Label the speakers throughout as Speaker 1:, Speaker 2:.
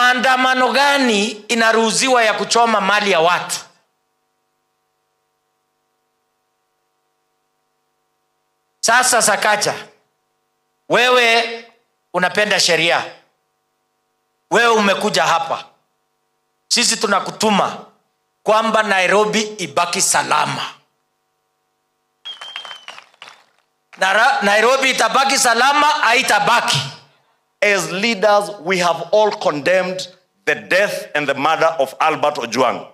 Speaker 1: maandamano gani inaruhusiwa ya kuchoma mali ya watu? Sasa Sakaja, wewe unapenda sheria, wewe umekuja hapa, sisi tunakutuma kwamba Nairobi ibaki salama. Nairobi itabaki salama, haitabaki.
Speaker 2: As leaders, we have all condemned the death and the murder of Albert Ojwang.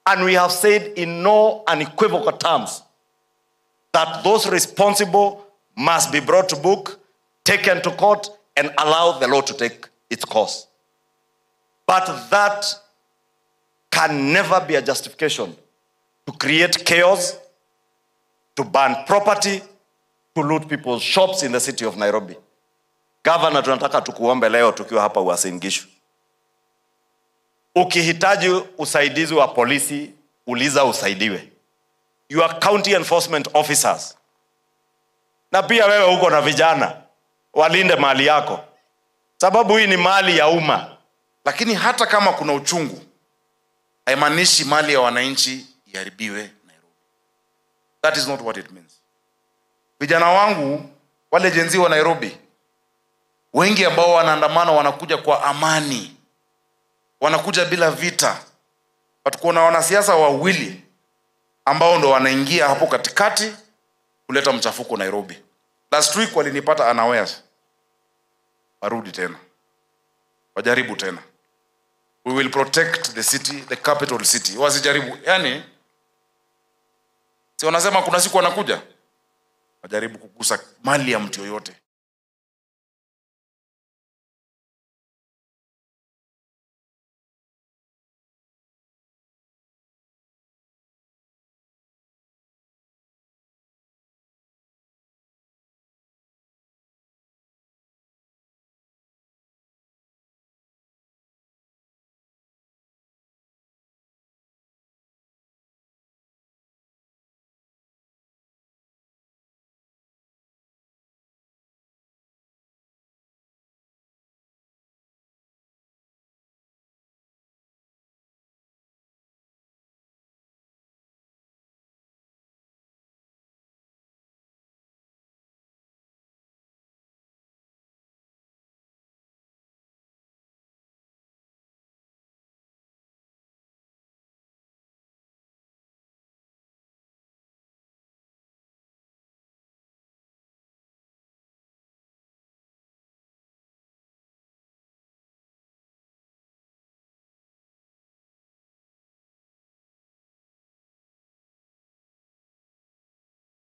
Speaker 2: And we have said in no unequivocal terms that those responsible must be brought to book, taken to court, and allow the law to take its course. But that can never be a justification to create chaos, to burn property, to loot people's shops in the city of Nairobi. Governor, tunataka tukuombe leo tukiwa hapa Uasin Gishu. Ukihitaji usaidizi wa polisi, uliza usaidiwe. Your county enforcement officers. Na pia wewe uko na vijana, walinde mali yako. Sababu hii ni mali ya umma.
Speaker 3: Lakini hata kama kuna uchungu, haimaanishi mali ya wananchi iharibiwe Nairobi. That is not what it means. Vijana wangu wale jenzi wa Nairobi, wengi ambao wanaandamana wanakuja kwa amani, wanakuja bila vita. Hatukuona wanasiasa wawili ambao ndo wanaingia hapo katikati kuleta mchafuko Nairobi. Last week walinipata unawares. Warudi tena, wajaribu tena. We will protect the city, the capital city. Wasijaribu, yani si wanasema kuna siku wanakuja, wajaribu kugusa mali ya mtu yoyote.